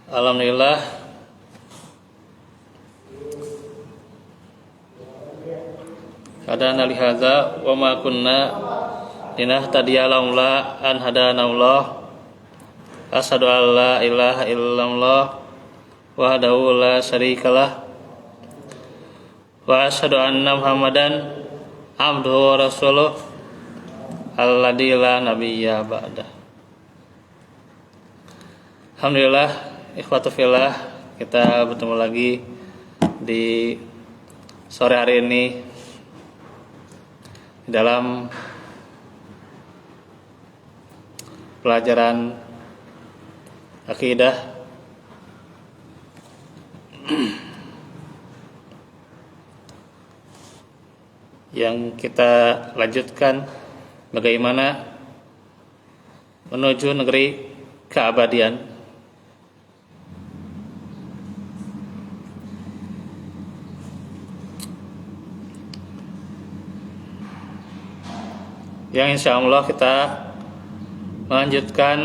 Alhamdulillah, hadana li hadza wa ma kunna linahtadiya laula an hadana Allah. Asyhadu an la ilaha illallah wahdahu la syarikalah wa asyhadu anna Muhammadan abduhu wa rasuluh alladzi la nabiyya ba'dah. Alhamdulillah, ikhwatu fillah, kita bertemu lagi di sore hari ini dalam pelajaran akidah yang kita lanjutkan bagaimana menuju negeri keabadian. Yang insya Allah kita melanjutkan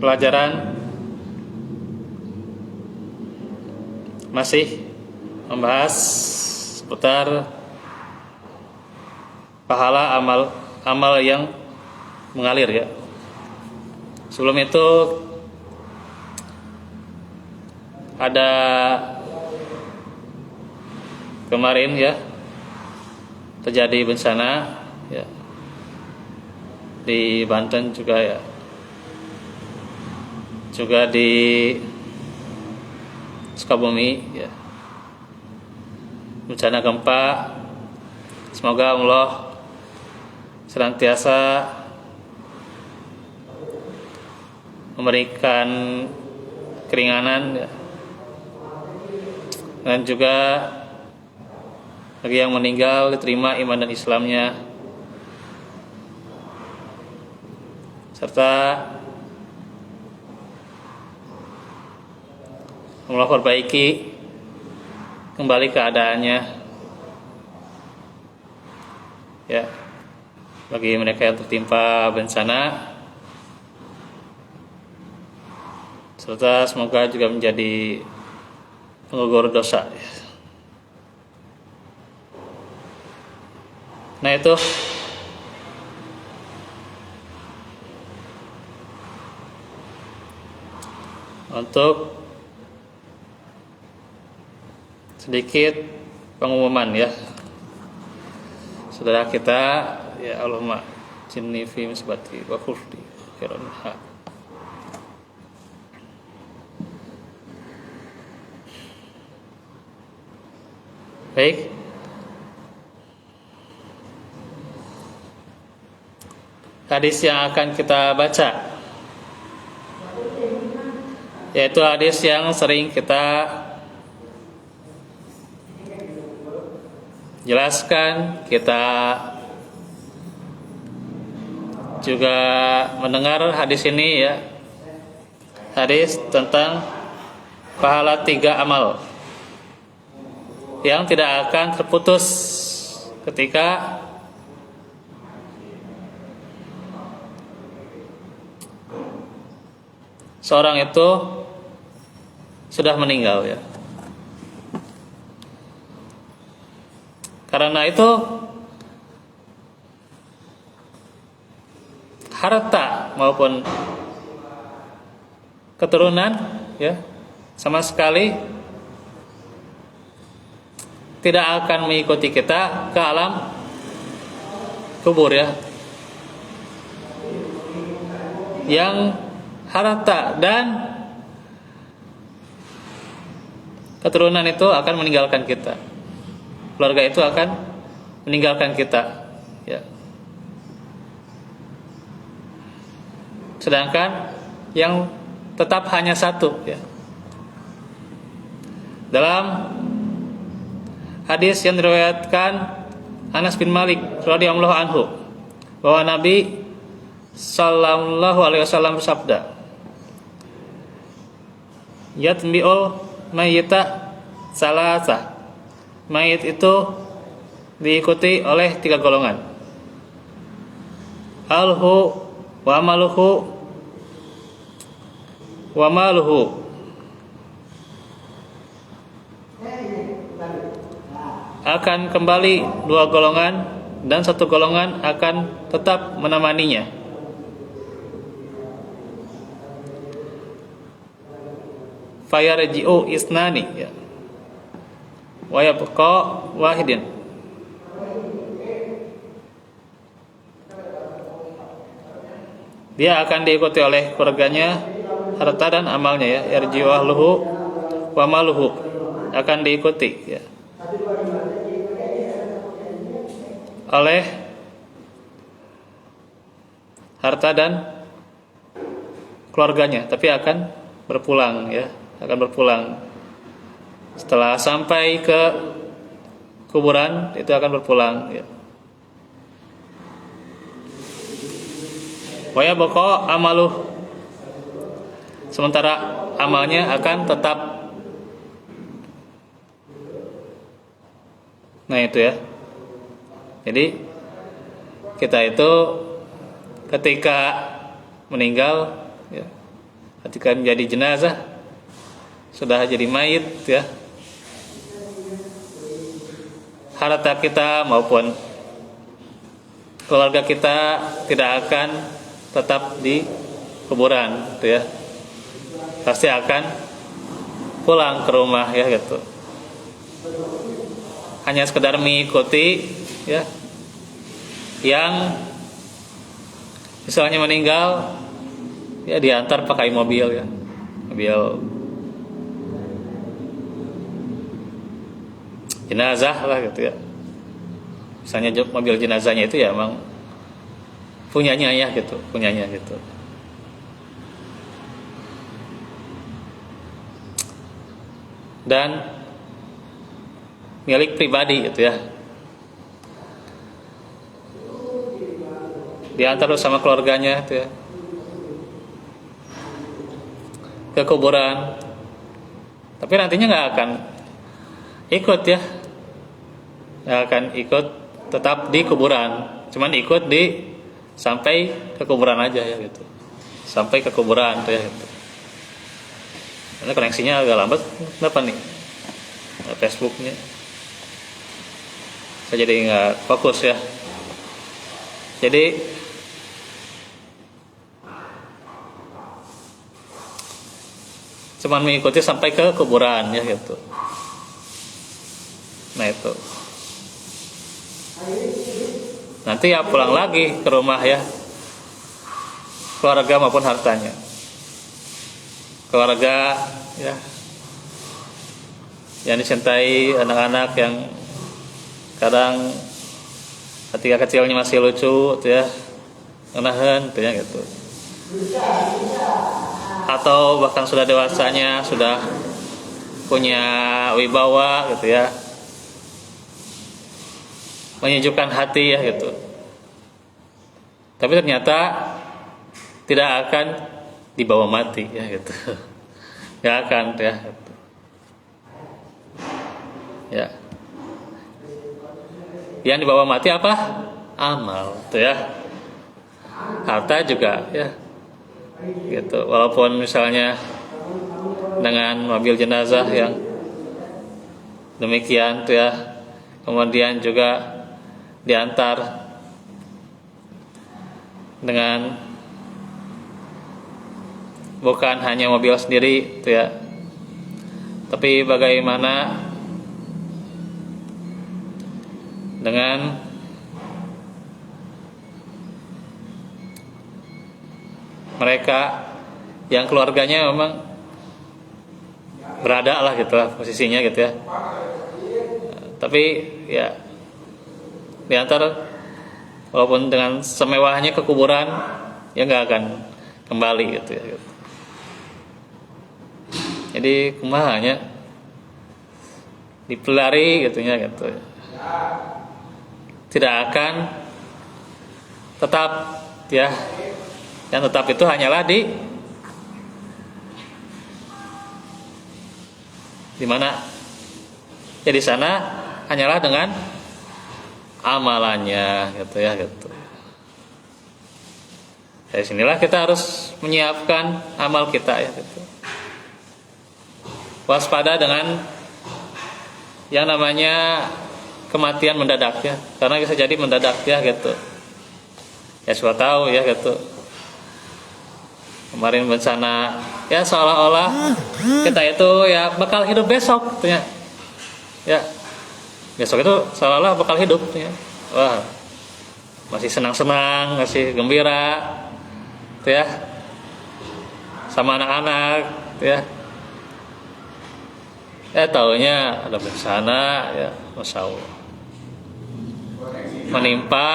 pelajaran masih membahas seputar pahala amal yang mengalir ya. Sebelum itu ada kemarin ya terjadi bencana ya di Banten juga ya, juga di Sukabumi ya, bencana gempa. Semoga Allah senantiasa memberikan keringanan ya, dan juga bagi yang meninggal diterima iman dan Islamnya, serta Allah perbaiki kembali keadaannya ya, bagi mereka yang tertimpa bencana, serta semoga juga menjadi penggugur dosa ya. Nah itu untuk sedikit pengumuman ya, saudara kita ya, Allahumma jinni fi misbati wa khufdi khairanha. Baik, hadis yang akan kita baca yaitu hadis yang sering kita jelaskan, kita juga mendengar hadis ini ya, hadis tentang pahala 3 amal yang tidak akan terputus ketika seorang itu sudah meninggal ya. Karena itu harta maupun keturunan ya sama sekali tidak akan mengikuti kita ke alam kubur ya. Yang harta dan keturunan itu akan meninggalkan kita. Keluarga itu akan meninggalkan kita ya. Sedangkan yang tetap hanya satu ya. Dalam hadis yang diriwayatkan Anas bin Malik radhiyallahu anhu bahwa Nabi sallallahu alaihi wasallam bersabda, yatbi'ul mayyita salasah. Mayit itu diikuti oleh 3 golongan. Alhu wa amaluhu wa maluhu, akan kembali dua golongan dan satu golongan akan tetap menemaninya. Fayarji'u isnani ya. Wa yabqa wahidin. Dia akan diikuti oleh keluarganya, harta dan amalnya ya. Yarji'u ahluhu wa maluhu, akan diikuti ya oleh harta dan keluarganya, tapi akan berpulang ya, akan berpulang setelah sampai ke kuburan, itu akan berpulang ya. Wa yabqa amaluh, sementara amalnya akan tetap. Nah itu ya. Jadi kita itu ketika meninggal ya, ketika menjadi jenazah, sudah jadi mayit ya, harta kita maupun keluarga kita tidak akan tetap di kuburan gitu ya, pasti akan pulang ke rumah ya gitu. Hanya sekedar mengikuti ya, yang misalnya meninggal ya diantar pakai mobil ya, mobil jenazah lah gitu ya. Misalnya mobil jenazahnya itu ya emang punyanya ya gitu, punyanya gitu. Dan milik pribadi gitu ya, diantar sama keluarganya gitu ya ke kuburan, tapi nantinya nggak akan ikut ya, nggak akan ikut tetap di kuburan, cuman ikut di sampai ke kuburan aja ya gitu, sampai ke kuburan tuh ya gitu. Karena koneksinya agak lambat, kenapa nih Facebooknya, saya jadi nggak fokus ya. Jadi cuman mengikuti sampai ke kuburan ya gitu. Nah itu nanti ya pulang lagi ke rumah ya, keluarga maupun hartanya. Keluarga ya yang dicintai, anak-anak yang kadang ketika kecilnya masih lucu tuh ya, ngenahen tuh ya gitu, atau bahkan sudah dewasanya, sudah punya wibawa gitu ya, menyejukkan hati ya gitu, tapi ternyata tidak akan dibawa mati ya gitu, nggak akan ya gitu. Ya, yang dibawa mati apa? Amal tuh ya, harta juga ya gitu. Walaupun misalnya dengan mobil jenazah yang demikian tuh ya, kemudian juga diantar dengan bukan hanya mobil sendiri tuh ya, tapi bagaimana dengan mereka yang keluarganya memang berada lah gitu lah posisinya gitu ya, tapi ya diantar walaupun dengan semewahnya ke kuburan ya nggak akan kembali gitu ya gitu. Jadi kumahanya dipelari gitunya gitu ya, tidak akan tetap ya, yang tetap itu hanyalah di mana ya, di sana hanyalah dengan amalannya gitu ya gitu. Dari sinilah kita harus menyiapkan amal kita ya gitu. Waspada dengan yang namanya kematian mendadak ya, karena bisa jadi mendadak ya gitu. Ya sudah tahu ya gitu. Kemarin bencana ya seolah-olah kita itu ya bakal hidup besok gitu ya. Ya. Besok itu seolah-olah bakal hidup ya. Wah. Masih senang-senang, masih gembira. Gitu ya. Sama anak-anak gitu ya. Taunya ada bencana ya, Masya Allah. Menimpa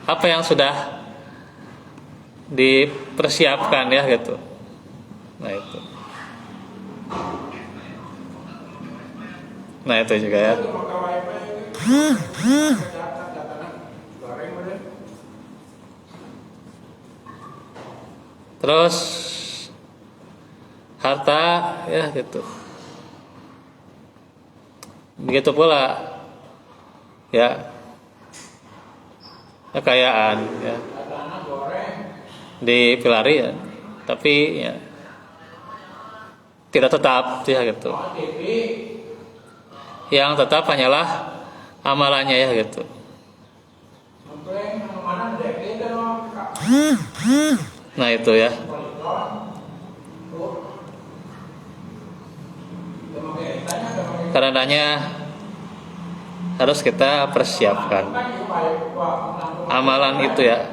apa yang sudah dipersiapkan ya gitu. Nah itu. Nah itu juga ya. Terus harta ya gitu. Begitu pula ya kekayaan ya dipilari ya, tapi ya tidak tetap ya gitu. Yang tetap hanyalah amalannya ya gitu. Nah itu ya. Karenanya harus kita persiapkan amalan itu ya.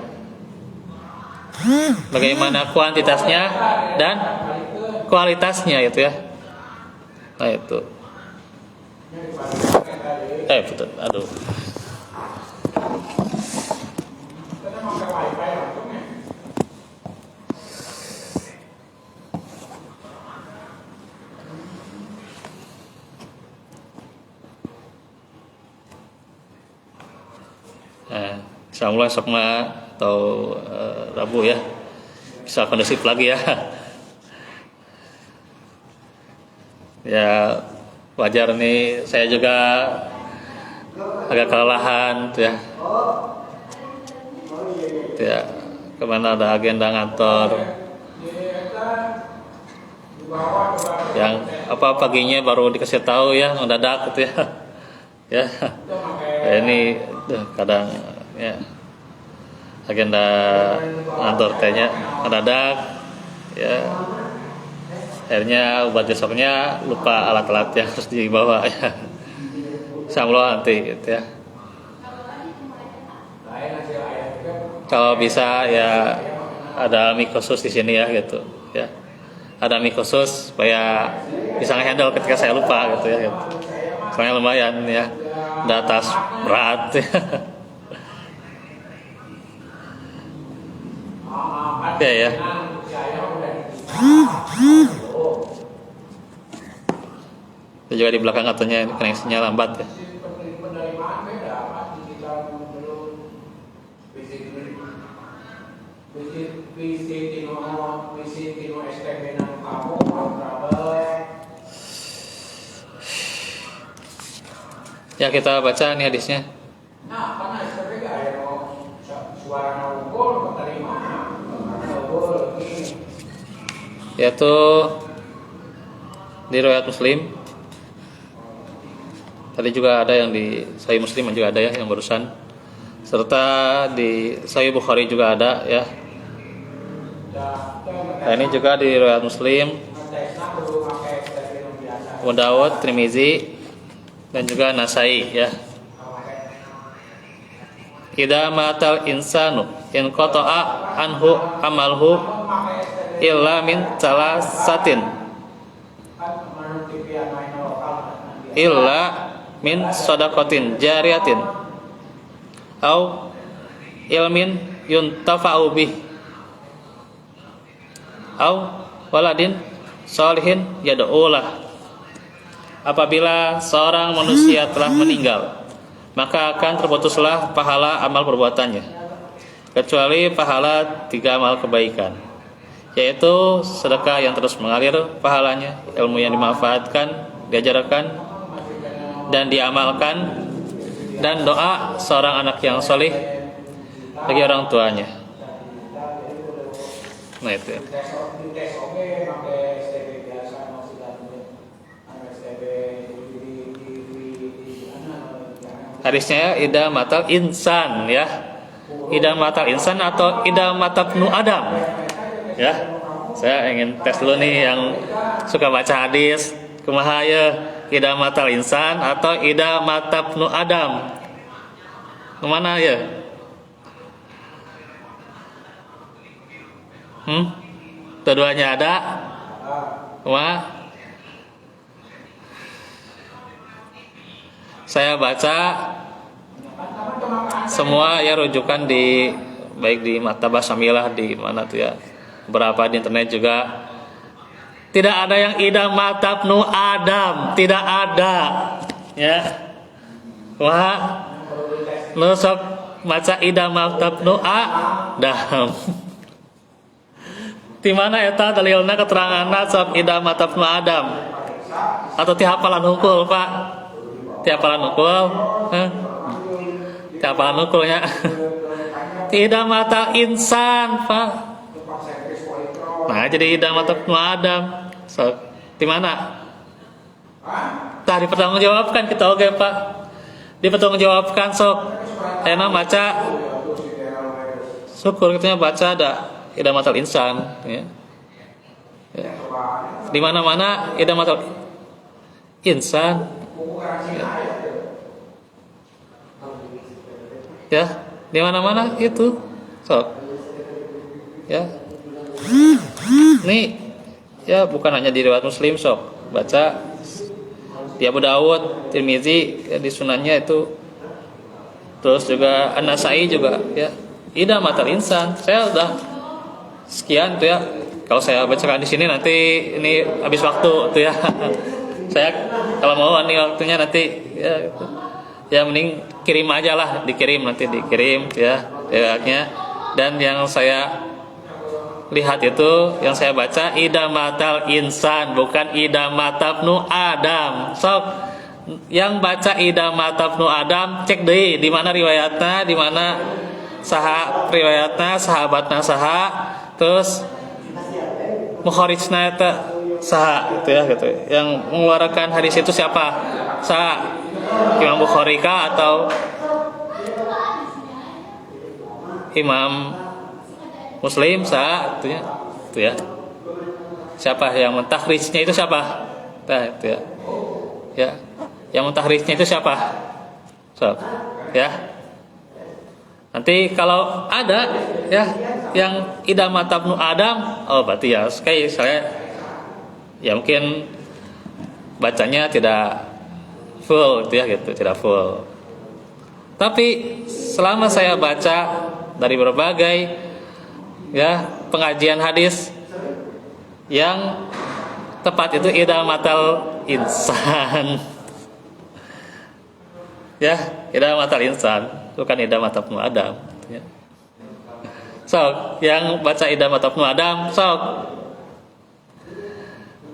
Bagaimana kuantitasnya dan kualitasnya itu ya. Nah itu. Betul. Aduh. Insyaallah esok atau Rabu ya bisa kondusif lagi ya. Ya wajar nih, saya juga agak kelelahan tuh ya. Tuh ya, kemana ada agenda ngantor yang apa paginya baru dikasih tahu ya mendadak gitu ya. Ya ini kadang ya agenda kantor tehnya mendadak ya, akhirnya buat besoknya lupa alat-alat yang harus dibawa ya. Insyaallah nanti gitu ya. Kalau bisa ya ada mic khusus di sini ya gitu ya. Ada mic khusus supaya bisa nge-handle ketika saya lupa gitu ya gitu. Soalnya lumayan ya, data berat ya. Oke ya. Itu juga di belakang katanya koneksinya lambat ya. Ya kita baca nih hadisnya. Yaitu di riwayat Muslim. Tadi juga ada yang di Sahih Muslim juga ada ya yang barusan. Serta di Sahih Bukhari juga ada ya. Nah ini juga di riwayat Muslim, Abu Dawud, Tirmizi dan juga Nasai ya. Idza matal insanu in qata'a anhu amalhu illa min salasatin illa min shadaqatin jariyatin au ilmin yuntafa'u bih au waladin sholihin yad'ulah. Apabila seorang manusia telah meninggal, maka akan terputuslah pahala amal perbuatannya, kecuali pahala 3 amal kebaikan, yaitu sedekah yang terus mengalir pahalanya, ilmu yang dimanfaatkan, diajarkan dan diamalkan, dan doa seorang anak yang solih bagi orang tuanya. Nah itu ya. Di tes oke pakai STB biasa masih dalamnya STB di mana Hadisnya ida matal insan ya. Ida matal insan atau ida matal nu adam ya. Saya ingin tes dulu nih yang suka baca hadis, kumaha ya, ida matal insan atau ida matal nu adam, kemana ya? Keduanya ada, wah. Saya baca semua ya rujukan di baik di Maktabah Samilah di mana tuh ya, berapa di internet juga tidak ada yang ida matab nu adam, tidak ada ya. Wah, lu sok baca ida matab nu adam. Di mana eta dalilna keteranganna sok ida matab nu adam? Atau ti hafalan hukul, Pak? Ti hafalan hukul? Ti hafalan hukulnya? Ida mata insan, Pak. Nah, jadi ida mata nu adam. So, di mana? Tah dipertanggungjawabkan kita oke, Pak. Dipertanggungjawabkan sok. Enak baca. Syukur katanya baca ada ida matal insan, ya. Ya. Di mana-mana ida matal insan. Ya, di mana-mana itu. Sok. Ya. Nih ya bukan hanya di riwayat Muslim, sok baca di Abu Dawud, Tirmizi ya, di sunannya itu, terus juga An-Nasai juga ya, ida matal insan. Saya udah sekian tuh ya, kalau saya bacakan di sini nanti ini habis waktu tuh ya. Saya kalau mau nih waktunya nanti ya, gitu. Ya mending kirim aja lah, dikirim nanti dikirim ya nya. Dan yang saya lihat itu, yang saya baca ida matal insan, bukan ida matab nu adam. Sok yang baca ida matab nu adam cek deh di mana riwayatnya, di mana riwayatnya, sahabatnya saha, terus mukharijna eta saha gitu ya gitu. Yang mengeluarkan hadis itu siapa? Saha? Imam Bukhari kah atau Imam Muslim sah itu ya, itu ya. Siapa yang mentahrijnya itu siapa? Nah, itu ya. Ya, yang mentahrijnya itu siapa? So, ya. Nanti kalau ada ya yang ida matab nu adam, oh berarti ya kayak saya ya mungkin bacanya tidak full itu ya gitu, tidak full. Tapi selama saya baca dari berbagai ya pengajian hadis yang tepat itu ida matal insan. Ya, ida matal insan, bukan ida matal nu adam ya. Sok, yang baca ida matal nu adam, sok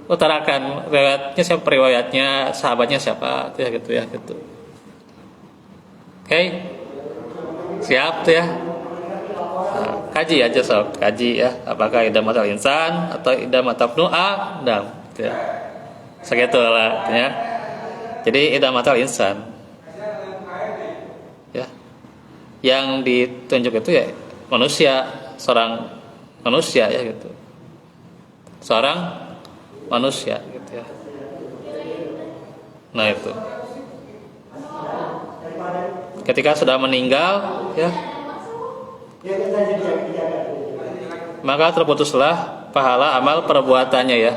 utarakan riwayatnya siapa, riwayatnya sahabatnya siapa ya gitu ya gitu. Oke. Siap tuh ya. Nah, kaji aja sok, kaji ya apakah ida matal insan atau ida matal nu adam gitu ya. Segitu lah ya. Jadi ida matal insan. Ya. Yang ditunjuk itu ya manusia, seorang manusia ya gitu. Seorang manusia gitu ya. Nah itu ketika sudah meninggal ya, maka terputuslah pahala amal perbuatannya ya.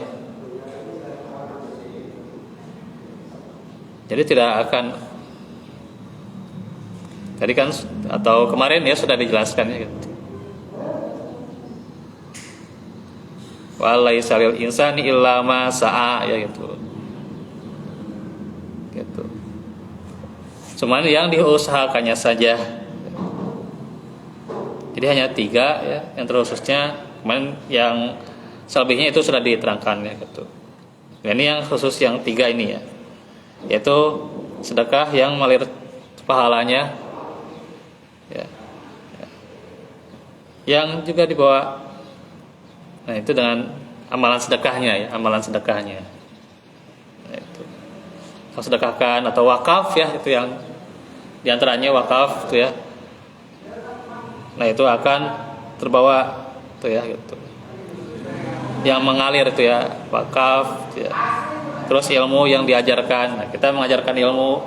Jadi tidak akan, tadi kan atau kemarin ya sudah dijelaskan ya gitu. Walaisa lil insani illa ma sa'a ya gitu. Gitu. Cuman yang diusahakannya saja. Jadi hanya 3 ya, yang terkhususnya kemarin yang selebihnya itu sudah diterangkan ya gitu. Nah, ini yang khusus yang 3 ini ya. Yaitu sedekah yang mengalir pahalanya ya. Yang juga dibawa Nah, itu dengan amalan sedekahnya ya, amalan sedekahnya. Nah, itu. Kalau sedekahkan atau wakaf ya, itu yang diantaranya wakaf itu ya. Nah, itu akan terbawa itu ya gitu. Yang mengalir itu ya, wakaf itu ya. Terus ilmu yang diajarkan. Nah, kita mengajarkan ilmu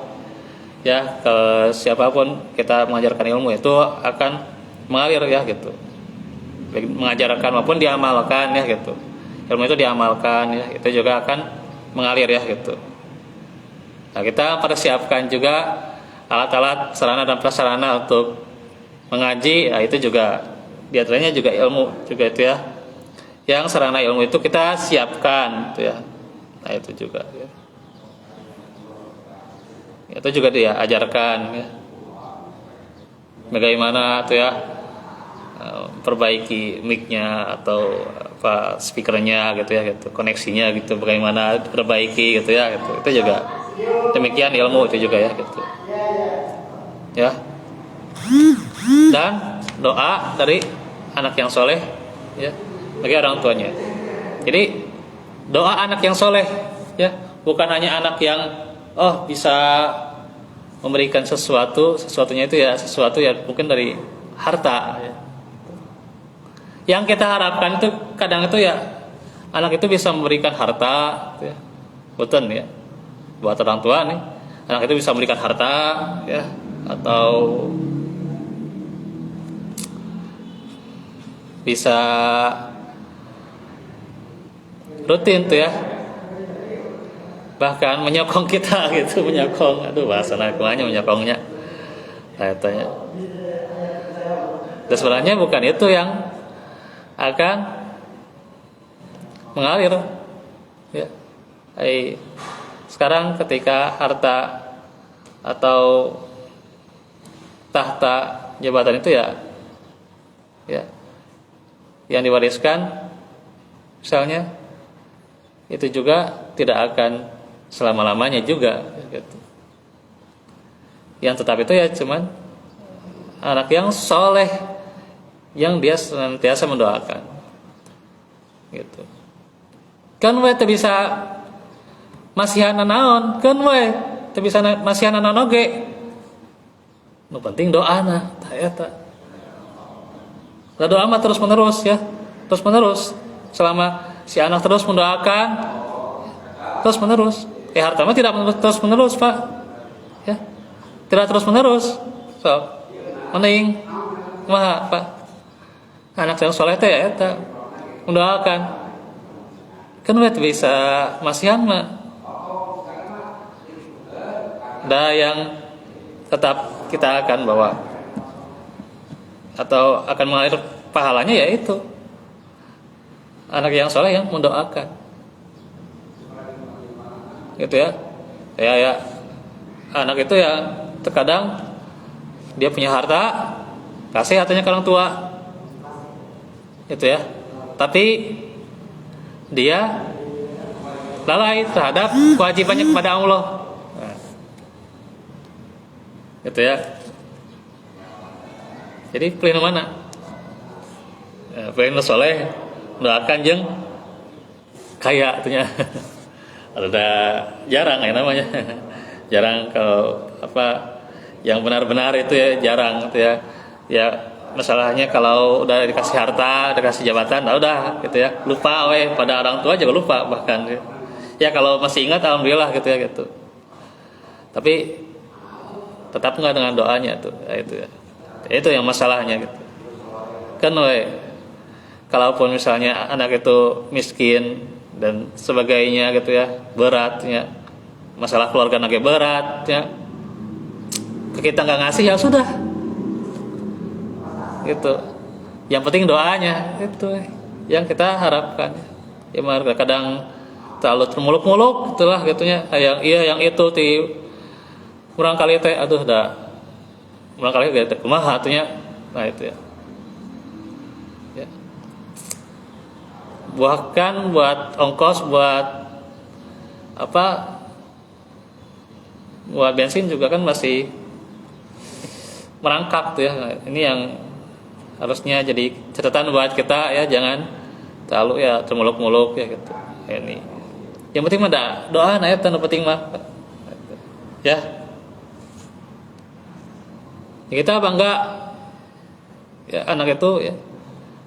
ya ke siapapun, kita mengajarkan ilmu itu akan mengalir ya gitu. Mengajarkan maupun diamalkan ya gitu. Ilmu itu diamalkan ya, itu juga akan mengalir ya gitu. Nah, kita persiapkan juga alat-alat, sarana dan prasarana untuk mengaji, ya itu juga diantaranya juga ilmu juga itu ya. Yang sarana ilmu itu kita siapkan itu ya. Nah, itu juga ya. Itu juga dia ajarkan ya. Bagaimana tuh ya perbaiki mic-nya atau apa speakernya gitu ya gitu, koneksinya gitu, bagaimana perbaiki gitu ya gitu. Itu juga demikian ilmu itu juga ya gitu. Ya. Dan doa dari anak yang soleh ya bagi orang tuanya. Jadi doa anak yang soleh ya, bukan hanya anak yang bisa memberikan sesuatunya itu ya sesuatu ya mungkin dari harta ya. Yang kita harapkan itu kadang itu ya anak itu bisa memberikan harta gitu ya. Betul ya. Buat orang tua nih, anak itu bisa memberikan harta ya atau bisa rutin tuh ya, bahkan menyokong kita gitu, menyokong, aduh bahasa nakuannya menyokongnya, katanya. Dan sebenarnya bukan itu yang akan mengalir, ya. Sekarang ketika harta atau tahta jabatan itu ya yang diwariskan, misalnya itu juga tidak akan selama-lamanya juga gitu. Yang tetap itu ya cuman anak yang soleh yang dia senantiasa mendoakan gitu. Kan we teu bisa masihan naon, kan we teu bisa masihan naon oge. Nu penting doana tah eta. Doa mah terus menerus ya, terus menerus selama si anak terus mendoakan terus menerus. Harta mah tidak terus menerus Pak, ya tidak terus menerus. So mending mah Pak anak yang soleh teh ya eta mendoakan. Kan we bisa masihan mah. Da yang tetap kita akan bawa atau akan mengalir pahalanya yaitu anak yang soleh yang mendoakan, gitu ya. Ya anak itu ya terkadang dia punya harta, kasih hartanya ke orang tua, gitu ya. Tapi dia lalai terhadap kewajibannya kepada Allah, gitu ya. Jadi pilih mana? Pilih soleh, doakan jeng kaya artinya. Ada jarang ya namanya. Jarang kalau apa yang benar-benar itu ya jarang gitu ya. Ya masalahnya kalau udah dikasih harta, dikasih jabatan, udah gitu ya. Lupa pada orang tua juga lupa bahkan. Ya kalau masih ingat alhamdulillah gitu ya gitu. Tapi tetap enggak dengan doanya tuh, ya, itu ya. Itu yang masalahnya gitu. Kan kalaupun misalnya anak itu miskin dan sebagainya gitu ya, beratnya masalah keluarga agak berat ya, kita nggak ngasih ya sudah gitu. Yang penting doanya itu yang kita harapkan ya. Kadang terlalu termuluk-muluk itulah gitunya, yang yang itu kurang kali teh aduh dah kurang kali teh kumaha atunya. Nah itu ya. Bahkan buat ongkos, buat apa, buat bensin juga kan masih merangkak tuh ya. Ini yang harusnya jadi catatan buat kita ya, jangan terlalu ya termuluk-muluk ya gitu. Ini yang penting mah doa nah eta nu penting mah ya. Kita bangga ya anak itu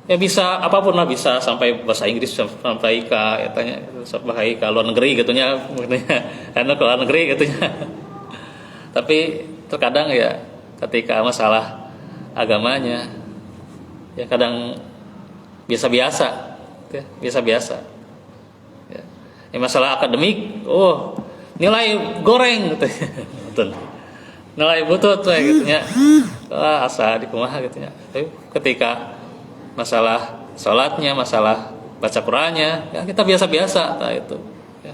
ya bisa apapun lah, bisa sampai bahasa Inggris, sampai ke ya tanya sampai ke luar negeri gitunya karena ke luar negeri gitunya. Tapi terkadang ya ketika masalah agamanya ya kadang biasa-biasa ya, biasa-biasa ya. Masalah akademik nilai goreng gitu nilai butut gitunya asa di kumaha gitunya. Tapi ketika masalah sholatnya, masalah baca Qur'annya ya kita biasa-biasa itu ya.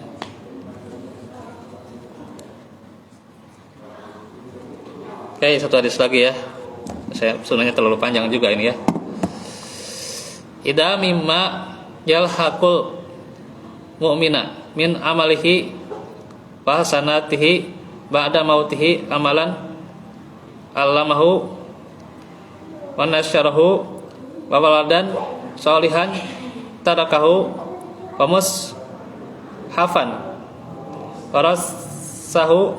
Oke, satu hadis lagi ya. Saya sunahnya terlalu panjang juga ini ya. Ida mimma yalhaqul mu'mina min amalihi wa hasanatihi ba'da mautihi amalan allamahu wa nasyarahu wa waladan sholihan tarakahu wa mushafan warasahu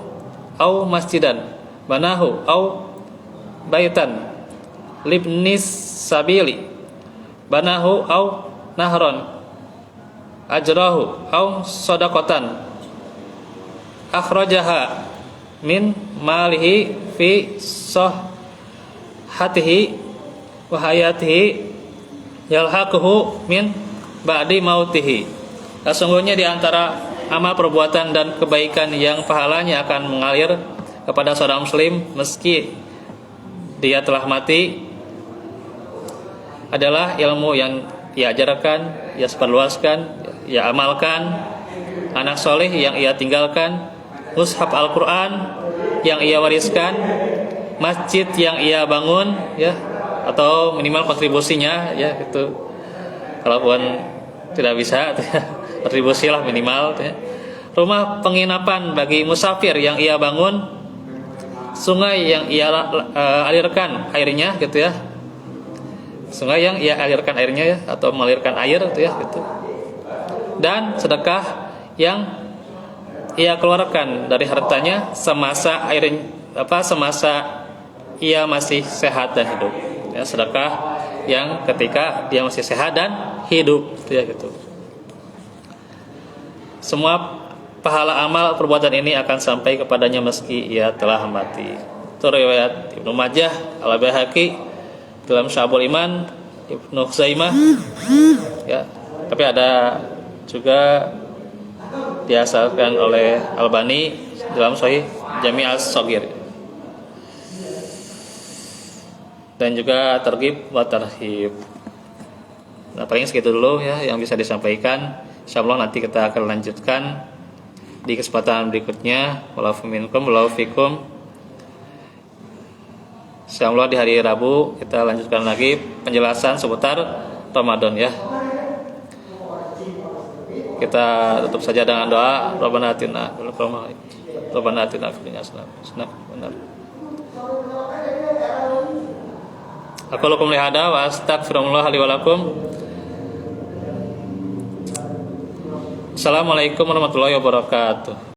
au masjidan banahu au baitan libnis sabili banahu au nahron ajrahu au sadaqatan akhrajaha min malihi fi sahhatihi wa hayatihi yalhaquhu min ba'di mautihi. Sesungguhnya di antara amal perbuatan dan kebaikan yang pahalanya akan mengalir kepada seorang muslim meski dia telah mati adalah ilmu yang ia ajarkan, ia sebarluaskan, ia amalkan, anak soleh yang ia tinggalkan, mushaf Al-Quran yang ia wariskan, masjid yang ia bangun ya, atau minimal kontribusinya ya itu. Kalaupun tidak bisa kontribusilah minimal ya. Rumah penginapan bagi musafir yang ia bangun, sungai yang ia alirkan airnya gitu ya. Sungai yang ia alirkan airnya ya, atau mengalirkan air gitu ya gitu. Dan sedekah yang ia keluarkan dari hartanya semasa semasa ia masih sehat dan hidup. Ya, sedekah yang ketika dia masih sehat dan hidup gitu ya gitu. Semua pahala amal perbuatan ini akan sampai kepadanya meski ia telah mati. Itu riwayat Ibnu Majah, Al-Baihaqi dalam Syu'abul Iman, Ibnu Khuzaimah ya. Tapi ada juga dihasilkan oleh Albani dalam Sahih Jami' As-Shaghir. Dan juga Targhib wa Tarhib. Nah, paling segitu dulu ya yang bisa disampaikan. Insyaallah nanti kita akan lanjutkan di kesempatan berikutnya. Wallahu minkum wallahu fikum. Insyaallah di hari Rabu kita lanjutkan lagi penjelasan seputar Ramadan ya. Kita tutup saja dengan doa. Rabbana atina fid dunya hasanah benar. Aku lakum lihada wa astaghfirullah li wa lakum. Assalamualaikum warahmatullahi wabarakatuh.